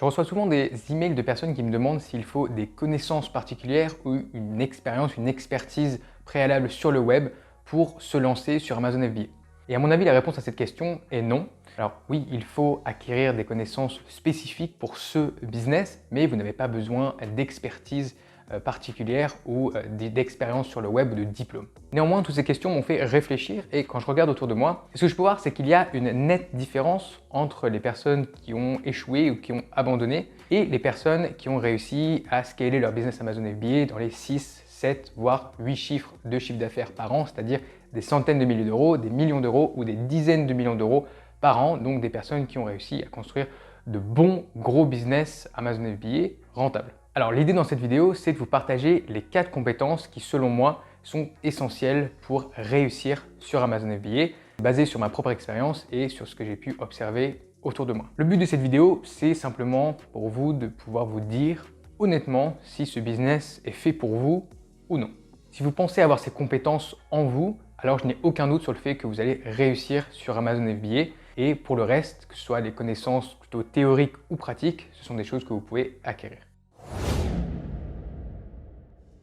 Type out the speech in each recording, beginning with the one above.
Je reçois souvent des emails de personnes qui me demandent s'il faut des connaissances particulières ou une expérience, une expertise préalable sur le web pour se lancer sur Amazon FBA. Et à mon avis, la réponse à cette question est non. Alors oui, il faut acquérir des connaissances spécifiques pour ce business, mais vous n'avez pas besoin d'expertise particulière ou d'expérience sur le web ou de diplôme. Néanmoins, toutes ces questions m'ont fait réfléchir et quand je regarde autour de moi, ce que je peux voir, c'est qu'il y a une nette différence entre les personnes qui ont échoué ou qui ont abandonné et les personnes qui ont réussi à scaler leur business Amazon FBA dans les 6, 7, voire 8 chiffres de chiffre d'affaires par an, c'est-à-dire des centaines de milliers d'euros, des millions d'euros ou des dizaines de millions d'euros par an, donc des personnes qui ont réussi à construire de bons gros business Amazon FBA rentables. Alors l'idée dans cette vidéo, c'est de vous partager les 4 compétences qui, selon moi, sont essentielles pour réussir sur Amazon FBA, basées sur ma propre expérience et sur ce que j'ai pu observer autour de moi. Le but de cette vidéo, c'est simplement pour vous de pouvoir vous dire honnêtement si ce business est fait pour vous ou non. Si vous pensez avoir ces compétences en vous, alors je n'ai aucun doute sur le fait que vous allez réussir sur Amazon FBA. Et pour le reste, que ce soit des connaissances plutôt théoriques ou pratiques, ce sont des choses que vous pouvez acquérir.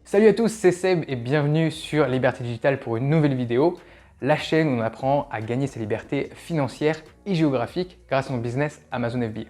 Salut à tous, c'est Seb et bienvenue sur Liberté Digitale pour une nouvelle vidéo, la chaîne où on apprend à gagner sa liberté financière et géographique grâce à son business Amazon FBA.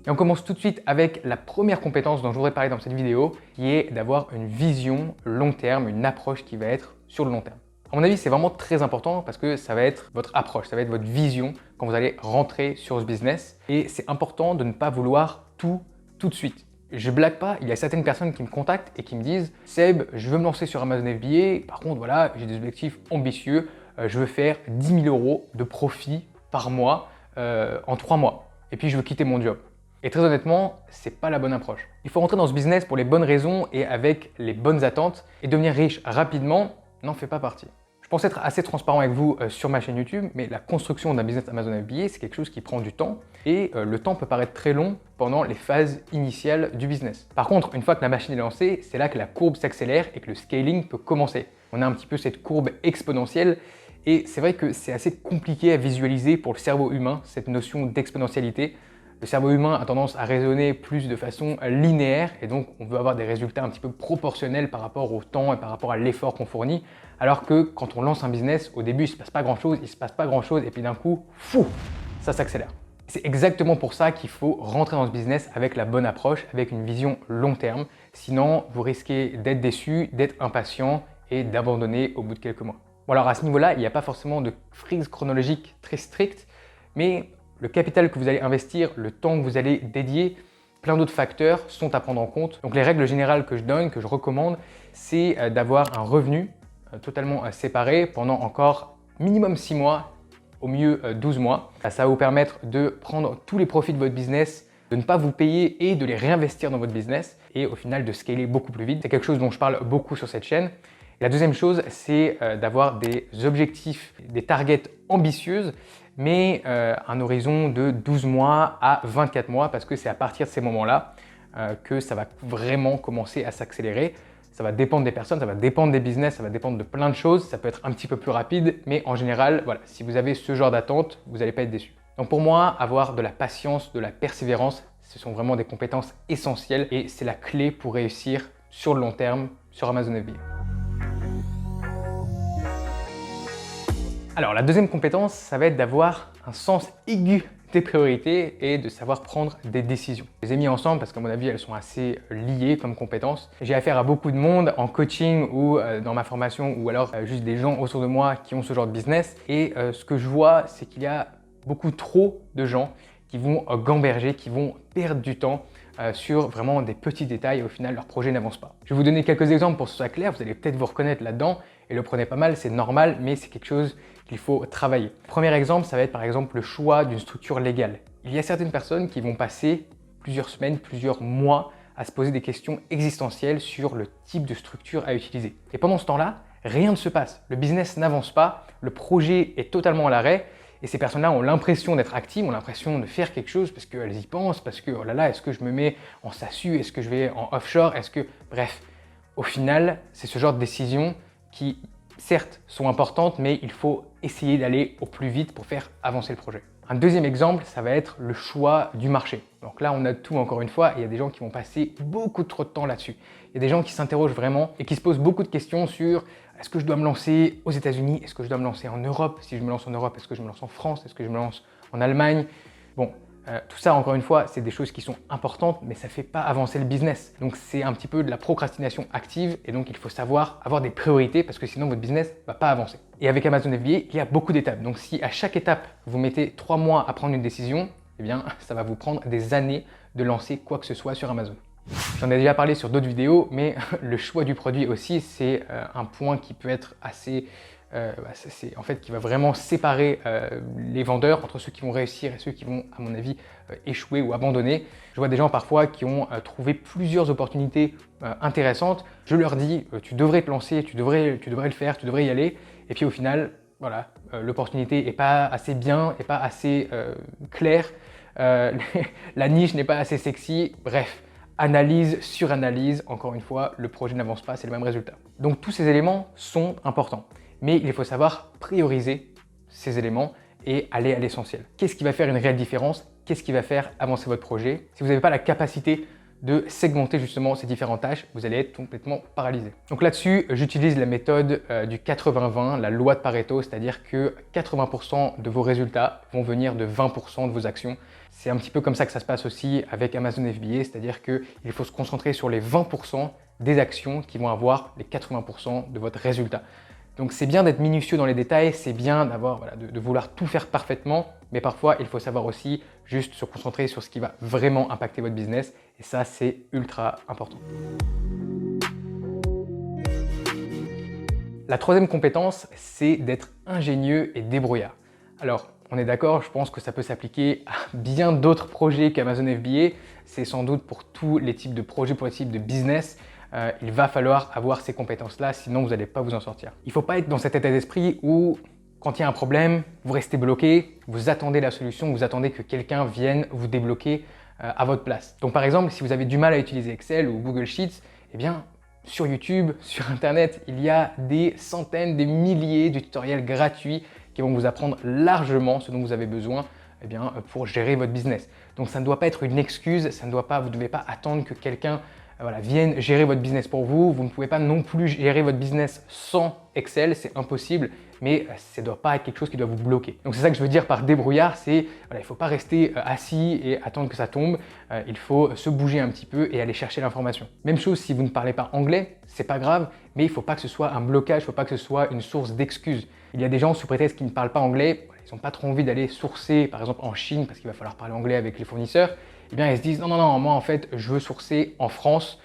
Et on commence tout de suite avec la première compétence dont je voudrais parler dans cette vidéo, qui est d'avoir une vision long terme, une approche qui va être sur le long terme. À mon avis, c'est vraiment très important parce que ça va être votre approche, ça va être votre vision quand vous allez rentrer sur ce business. Et c'est important de ne pas vouloir tout de suite. Je blague pas, il y a certaines personnes qui me contactent et qui me disent « Seb, je veux me lancer sur Amazon FBA, par contre voilà, j'ai des objectifs ambitieux, je veux faire 10 000 euros de profit par mois en 3 mois et puis je veux quitter mon job ». Et très honnêtement, c'est pas la bonne approche. Il faut rentrer dans ce business pour les bonnes raisons et avec les bonnes attentes et devenir riche rapidement n'en fait pas partie. Je pense être assez transparent avec vous sur ma chaîne YouTube, mais la construction d'un business Amazon FBA, c'est quelque chose qui prend du temps et le temps peut paraître très long pendant les phases initiales du business. Par contre, une fois que la machine est lancée, c'est là que la courbe s'accélère et que le scaling peut commencer. On a un petit peu cette courbe exponentielle et c'est vrai que c'est assez compliqué à visualiser pour le cerveau humain, cette notion d'exponentialité. Le cerveau humain a tendance à raisonner plus de façon linéaire et donc on veut avoir des résultats un petit peu proportionnels par rapport au temps et par rapport à l'effort qu'on fournit. Alors que quand on lance un business, au début il se passe pas grand chose et puis d'un coup, fou, ça s'accélère. C'est exactement pour ça qu'il faut rentrer dans ce business avec la bonne approche, avec une vision long terme. Sinon, vous risquez d'être déçu, d'être impatient et d'abandonner au bout de quelques mois. Bon alors à ce niveau-là, il n'y a pas forcément de frise chronologique très stricte, mais le capital que vous allez investir, le temps que vous allez dédier, plein d'autres facteurs sont à prendre en compte. Donc les règles générales que je donne, que je recommande, c'est d'avoir un revenu totalement séparé pendant encore minimum 6 mois, au mieux 12 mois. Ça va vous permettre de prendre tous les profits de votre business, de ne pas vous payer et de les réinvestir dans votre business et au final de scaler beaucoup plus vite. C'est quelque chose dont je parle beaucoup sur cette chaîne. Et la deuxième chose, c'est d'avoir des objectifs, des targets ambitieuses, mais un horizon de 12 mois à 24 mois parce que c'est à partir de ces moments-là que ça va vraiment commencer à s'accélérer. Ça va dépendre des personnes, ça va dépendre des business, ça va dépendre de plein de choses. Ça peut être un petit peu plus rapide, mais en général, voilà, si vous avez ce genre d'attente, vous n'allez pas être déçu. Donc pour moi, avoir de la patience, de la persévérance, ce sont vraiment des compétences essentielles et c'est la clé pour réussir sur le long terme sur Amazon FBA. Alors la deuxième compétence, ça va être d'avoir un sens aigu des priorités et de savoir prendre des décisions. Je les ai mis ensemble parce qu'à mon avis, elles sont assez liées comme compétences. J'ai affaire à beaucoup de monde en coaching ou dans ma formation ou alors juste des gens autour de moi qui ont ce genre de business. Et ce que je vois, c'est qu'il y a beaucoup trop de gens qui vont gamberger, qui vont perdre du temps sur vraiment des petits détails et au final, leur projet n'avance pas. Je vais vous donner quelques exemples pour que ce soit clair. Vous allez peut-être vous reconnaître là-dedans et le prenez pas mal, c'est normal, mais c'est quelque chose qu'il faut travailler. Premier exemple, ça va être par exemple le choix d'une structure légale. Il y a certaines personnes qui vont passer plusieurs semaines, plusieurs mois à se poser des questions existentielles sur le type de structure à utiliser. Et pendant ce temps-là, rien ne se passe. Le business n'avance pas, le projet est totalement à l'arrêt et ces personnes-là ont l'impression d'être actives, ont l'impression de faire quelque chose parce qu'elles y pensent, parce que oh là là, est-ce que je me mets en SASU, est-ce que je vais en offshore, Bref, au final, c'est ce genre de décision qui certes sont importantes, mais il faut essayer d'aller au plus vite pour faire avancer le projet. Un deuxième exemple, ça va être le choix du marché. Donc là, on a tout encore une fois, et il y a des gens qui vont passer beaucoup trop de temps là-dessus. Il y a des gens qui s'interrogent vraiment et qui se posent beaucoup de questions sur est-ce que je dois me lancer aux États-Unis? Est-ce que je dois me lancer en Europe? Si je me lance en Europe, est-ce que je me lance en France? Est-ce que je me lance en Allemagne? Bon, tout ça, encore une fois, c'est des choses qui sont importantes, mais ça ne fait pas avancer le business. Donc, c'est un petit peu de la procrastination active et donc il faut savoir avoir des priorités parce que sinon, votre business ne va pas avancer. Et avec Amazon FBA, il y a beaucoup d'étapes. Donc, si à chaque étape, vous mettez 3 mois à prendre une décision, eh bien, ça va vous prendre des années de lancer quoi que ce soit sur Amazon. J'en ai déjà parlé sur d'autres vidéos, mais le choix du produit aussi, c'est un point qui peut être assez... en fait, qui va vraiment séparer les vendeurs entre ceux qui vont réussir et ceux qui vont, à mon avis, échouer ou abandonner. Je vois des gens parfois qui ont trouvé plusieurs opportunités intéressantes. Je leur dis, tu devrais te lancer, tu devrais le faire, tu devrais y aller. Et puis au final, voilà, l'opportunité n'est pas assez bien, n'est pas assez claire, la niche n'est pas assez sexy, bref. Analyse, suranalyse, encore une fois, le projet n'avance pas, c'est le même résultat. Donc tous ces éléments sont importants, mais il faut savoir prioriser ces éléments et aller à l'essentiel. Qu'est-ce qui va faire une réelle différence? Qu'est-ce qui va faire avancer votre projet? Si vous n'avez pas la capacité de segmenter justement ces différentes tâches, vous allez être complètement paralysé. Donc là-dessus, j'utilise la méthode du 80-20, la loi de Pareto, c'est-à-dire que 80% de vos résultats vont venir de 20% de vos actions. C'est un petit peu comme ça que ça se passe aussi avec Amazon FBA, c'est-à-dire qu'il faut se concentrer sur les 20% des actions qui vont avoir les 80% de votre résultat. Donc c'est bien d'être minutieux dans les détails, c'est bien d'avoir, de vouloir tout faire parfaitement, mais parfois il faut savoir aussi juste se concentrer sur ce qui va vraiment impacter votre business et ça c'est ultra important. La troisième compétence, c'est d'être ingénieux et débrouillard. Alors, on est d'accord, je pense que ça peut s'appliquer à bien d'autres projets qu'Amazon FBA. C'est sans doute pour tous les types de projets, pour les types de business. Il va falloir avoir ces compétences-là, sinon vous n'allez pas vous en sortir. Il ne faut pas être dans cet état d'esprit où, quand il y a un problème, vous restez bloqué, vous attendez la solution, vous attendez que quelqu'un vienne vous débloquer à votre place. Donc par exemple, si vous avez du mal à utiliser Excel ou Google Sheets, eh bien, sur YouTube, sur Internet, il y a des centaines, des milliers de tutoriels gratuits qui vont vous apprendre largement ce dont vous avez besoin pour gérer votre business. Donc ça ne doit pas être une excuse, vous ne devez pas attendre que quelqu'un vienne gérer votre business pour vous. Vous ne pouvez pas non plus gérer votre business sans Excel, c'est impossible, mais ça ne doit pas être quelque chose qui doit vous bloquer. Donc c'est ça que je veux dire par débrouillard, c'est il ne faut pas rester assis et attendre que ça tombe, il faut se bouger un petit peu et aller chercher l'information. Même chose si vous ne parlez pas anglais, c'est pas grave, mais il ne faut pas que ce soit un blocage, il ne faut pas que ce soit une source d'excuses. Il y a des gens sous prétexte qu'ils ne parlent pas anglais, ils n'ont pas trop envie d'aller sourcer par exemple en Chine parce qu'il va falloir parler anglais avec les fournisseurs, eh bien ils se disent non, moi en fait je veux sourcer en France,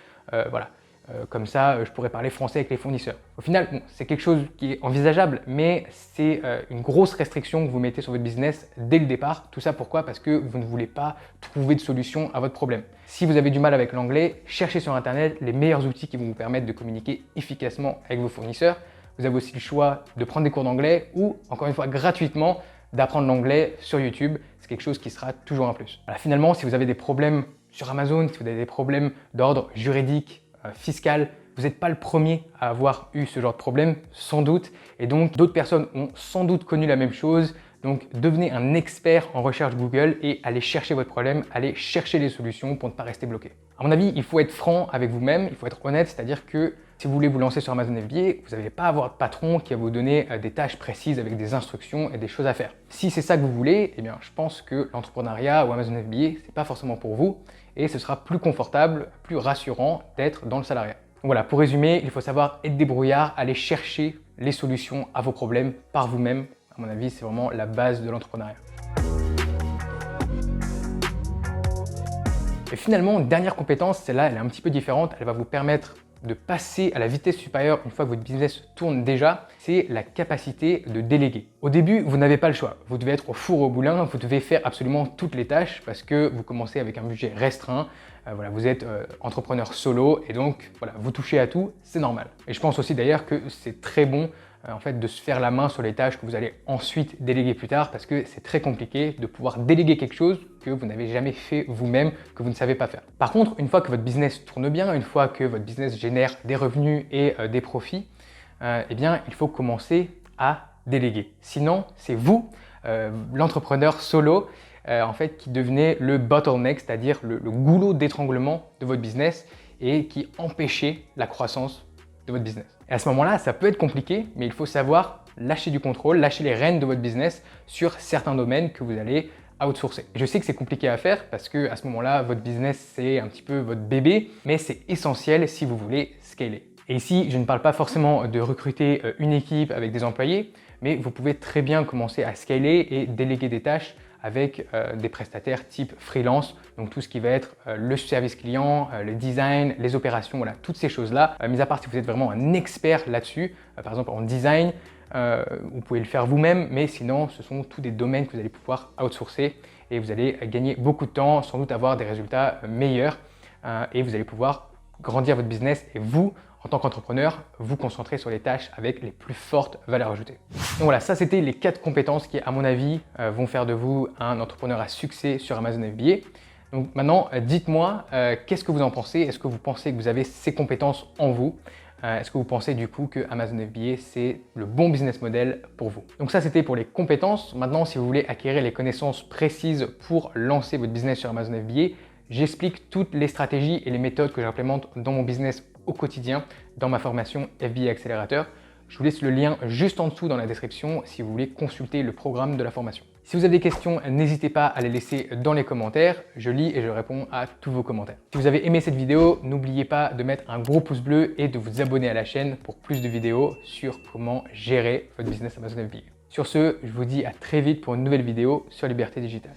comme ça je pourrais parler français avec les fournisseurs. Au final, bon, c'est quelque chose qui est envisageable, mais c'est une grosse restriction que vous mettez sur votre business dès le départ. Tout ça pourquoi? Parce que vous ne voulez pas trouver de solution à votre problème. Si vous avez du mal avec l'anglais, cherchez sur Internet les meilleurs outils qui vont vous permettre de communiquer efficacement avec vos fournisseurs. Vous avez aussi le choix de prendre des cours d'anglais ou, encore une fois, gratuitement, d'apprendre l'anglais sur YouTube. C'est quelque chose qui sera toujours un plus. Voilà, finalement, si vous avez des problèmes sur Amazon, si vous avez des problèmes d'ordre juridique, fiscal, vous n'êtes pas le premier à avoir eu ce genre de problème, sans doute. Et donc, d'autres personnes ont sans doute connu la même chose. Donc, devenez un expert en recherche Google et allez chercher votre problème, allez chercher les solutions pour ne pas rester bloqué. À mon avis, il faut être franc avec vous-même, il faut être honnête, c'est-à-dire que si vous voulez vous lancer sur Amazon FBA, vous n'allez pas avoir de patron qui va vous donner des tâches précises avec des instructions et des choses à faire. Si c'est ça que vous voulez, eh bien, je pense que l'entrepreneuriat ou Amazon FBA, c'est pas forcément pour vous et ce sera plus confortable, plus rassurant d'être dans le salariat. Donc voilà, pour résumer, il faut savoir être débrouillard, aller chercher les solutions à vos problèmes par vous-même. À mon avis, c'est vraiment la base de l'entrepreneuriat. Et finalement, dernière compétence, celle-là, elle est un petit peu différente. Elle va vous permettre de passer à la vitesse supérieure une fois que votre business tourne déjà, c'est la capacité de déléguer. Au début, vous n'avez pas le choix. Vous devez être au four au moulin, vous devez faire absolument toutes les tâches parce que vous commencez avec un budget restreint. Vous êtes entrepreneur solo et donc vous touchez à tout, c'est normal. Et je pense aussi d'ailleurs que c'est très bon en fait, de se faire la main sur les tâches que vous allez ensuite déléguer plus tard parce que c'est très compliqué de pouvoir déléguer quelque chose que vous n'avez jamais fait vous-même, que vous ne savez pas faire. Par contre, une fois que votre business tourne bien, une fois que votre business génère des revenus et des profits, eh bien, il faut commencer à déléguer. Sinon, c'est vous l'entrepreneur solo en fait, qui devenait le bottleneck, c'est-à-dire le goulot d'étranglement de votre business et qui empêchait la croissance de votre business. Et à ce moment-là, ça peut être compliqué, mais il faut savoir lâcher du contrôle, lâcher les rênes de votre business sur certains domaines que vous allez outsourcer. Je sais que c'est compliqué à faire parce que à ce moment-là, votre business, c'est un petit peu votre bébé, mais c'est essentiel si vous voulez scaler. Et ici, je ne parle pas forcément de recruter une équipe avec des employés, mais vous pouvez très bien commencer à scaler et déléguer des tâches avec des prestataires type freelance, donc tout ce qui va être le service client, le design, les opérations, voilà, toutes ces choses-là. Mis à part si vous êtes vraiment un expert là-dessus, par exemple en design, vous pouvez le faire vous-même, mais sinon ce sont tous des domaines que vous allez pouvoir outsourcer et vous allez gagner beaucoup de temps, sans doute avoir des résultats meilleurs et vous allez pouvoir grandir votre business et vous, en tant qu'entrepreneur, vous concentrer sur les tâches avec les plus fortes valeurs ajoutées. Donc voilà, ça c'était les 4 compétences qui, à mon avis, vont faire de vous un entrepreneur à succès sur Amazon FBA. Donc maintenant, dites-moi, qu'est-ce que vous en pensez? Est-ce que vous pensez que vous avez ces compétences en vous? Est-ce que vous pensez du coup que Amazon FBA, c'est le bon business model pour vous? Donc ça, c'était pour les compétences. Maintenant, si vous voulez acquérir les connaissances précises pour lancer votre business sur Amazon FBA, j'explique toutes les stratégies et les méthodes que j'implémente dans mon business au quotidien dans ma formation FBA Accélérateur. Je vous laisse le lien juste en dessous dans la description si vous voulez consulter le programme de la formation. Si vous avez des questions, n'hésitez pas à les laisser dans les commentaires. Je lis et je réponds à tous vos commentaires. Si vous avez aimé cette vidéo, n'oubliez pas de mettre un gros pouce bleu et de vous abonner à la chaîne pour plus de vidéos sur comment gérer votre business Amazon FBA. Sur ce, je vous dis à très vite pour une nouvelle vidéo sur Liberté Digitale.